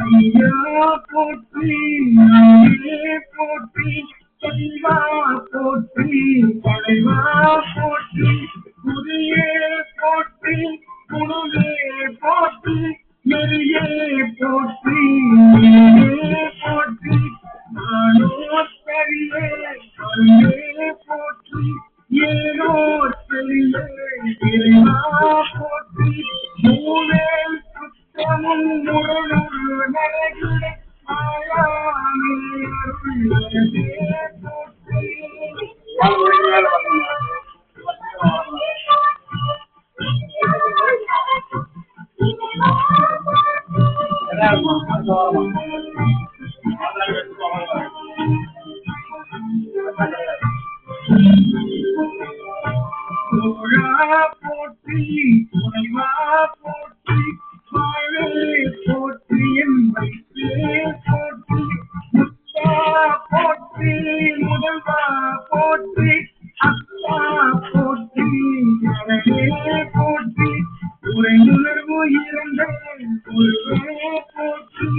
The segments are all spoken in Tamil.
ஐயா போற்றி நாயே போற்றி செல்வா போற்றி தலைவா போற்றி குருயே போற்றி குருவே போற்றி நெறியே போற்றி நெறியே போற்றி நானோ சரியே சொல்லே போற்றி ஏனோ சரியே இறைவா போற்றி மூவேல் சுத்தமும் முரணும் நரகிட ஆயாமே அருளே போற்றி போற்றி துணைவா போற்றி வாழே போற்றி என் வயிற்றே போற்றி முத்தா போற்றி முதல்வா போற்றி அத்தா போற்றி அழகே போற்றி உரை உணர்வு இறந்த ஒருவே போற்றி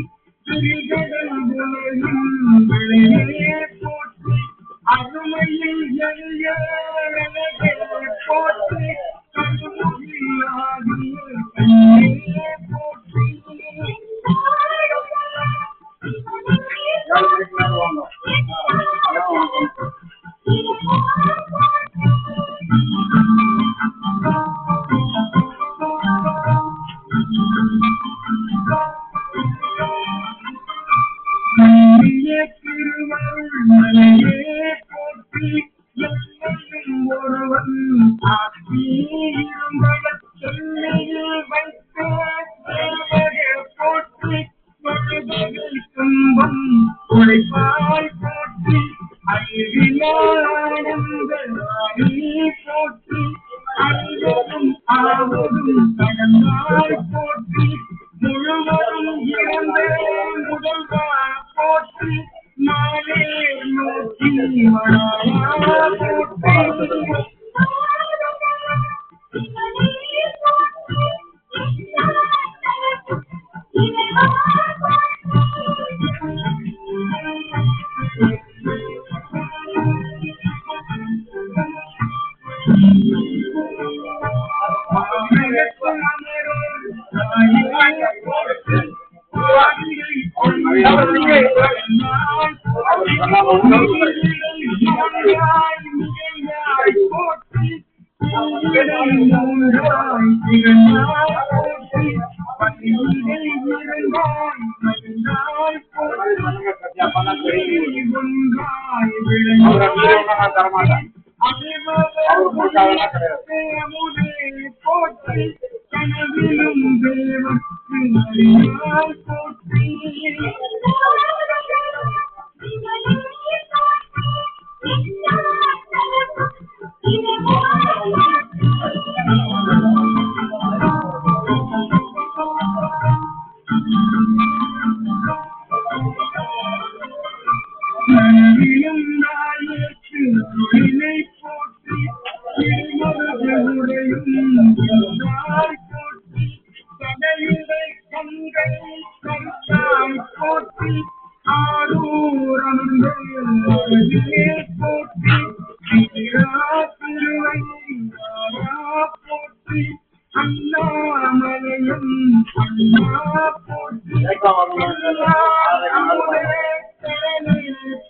திரிகடல் உலகின் விளையே போற்றி அருமையில் எளிய போற்றி கருமுகிலாகி கண்ணே போற்றி திருவருள் மலையே போற்றி எல்லையும் ஒருவன் ஆட்சி இரும்படச் செல்லையில் வைத்த தேவகே போற்றி வழுதகை துன்பம் உழைப்பாய் போற்றி அறிவிலானந்த போற்றி அன்பதும் ஆவதும் கடந்தாய் போற்றி முழுவதும் இறந்த முதல்வா போற்றி நாளே நோக்கி வராயா போற்றி போற்றி கனவிலும் தேவற்கு அறியாய் போற்றி நன்றியும் நாயேற்று அருளினை போற்றி திருமருகையும் போற்றி கடலிடை கங்கை கருத்தாய் போற்றி ஆரூரந்தே போற்றி திருவை போற்றி அண்ணாமலையும் அண்ணா போற்றி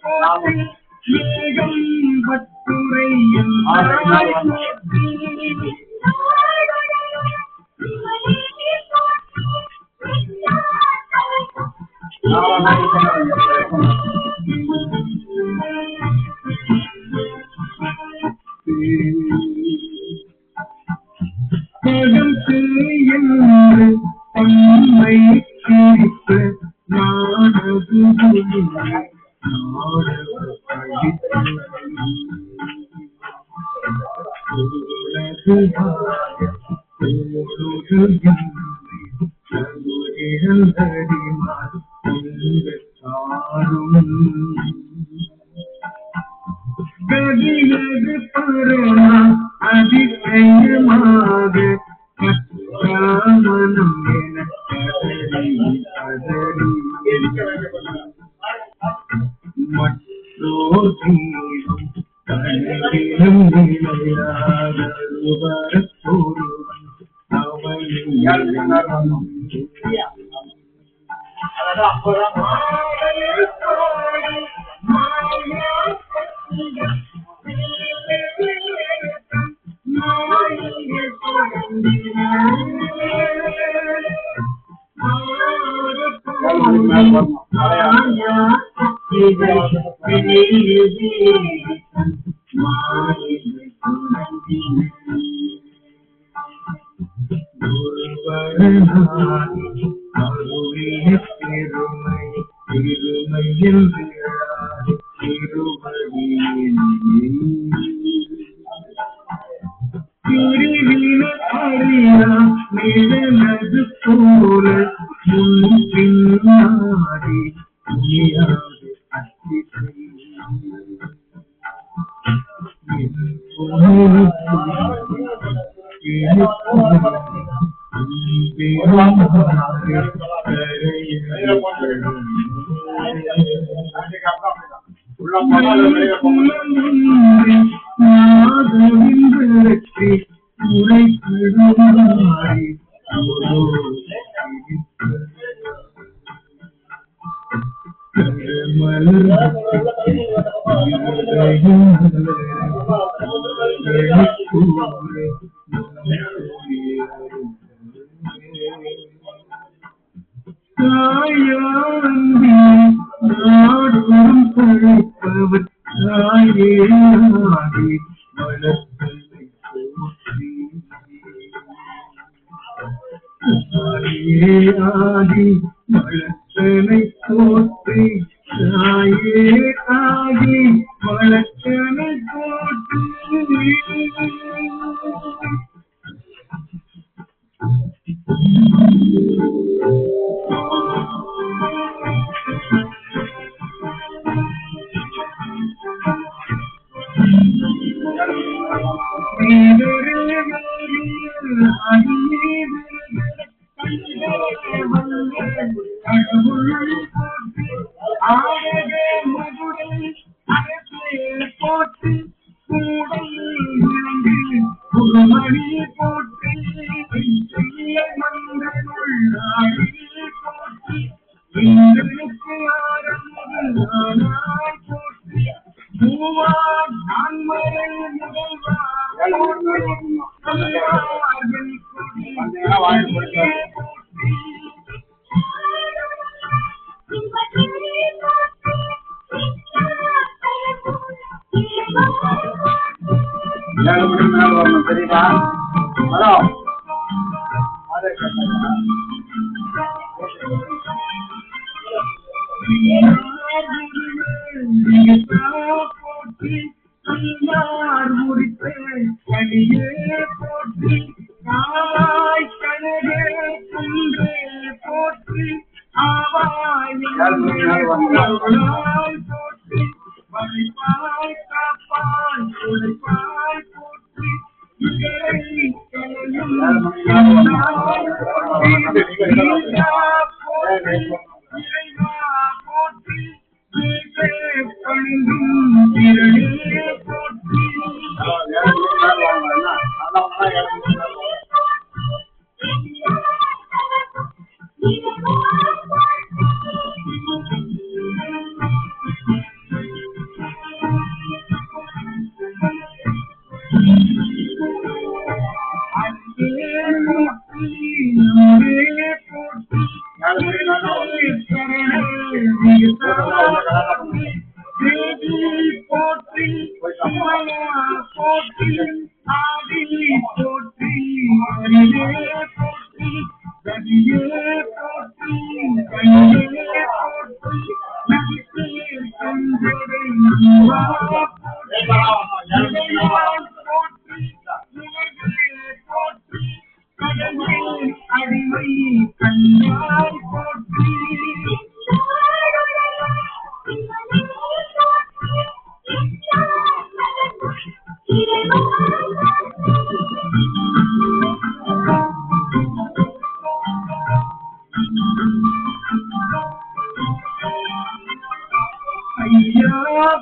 போற்றி ஏகம் பட்டுரை போற்றி என்று தம்மை குறித்து நாடகு கதியது பரமா அதிசயமாக மனம் என கதறி கதறி மற்றோர் தீரும் கண்ணிலும் நிலையாத ஒருவன் அவனில் நிழலது போல முன் பின்னாடி துணியாது அத்தி நாடும் பழைப்பவர் தாயேயாடி வளர்த்தலை போற்றி தாயேயாடி வளர்த்தலை போற்றி தாயேயாடி வளர்த்தலை போற்றி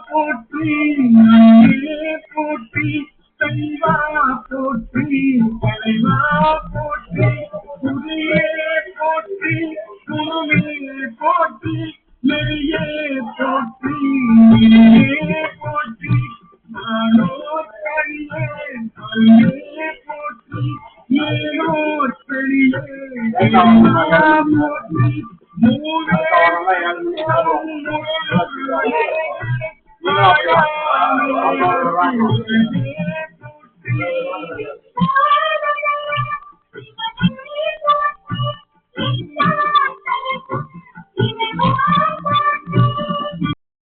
போற்றி நாயே போற்றி தலைவா போற்றி தலைவா போற்றி துதியே போற்றி துணுமே போற்றி நெறியே போற்றி நெறியே போற்றி நானோ கரியே கரியே போற்றி ஏனோ பெரியே போற்றி மூவே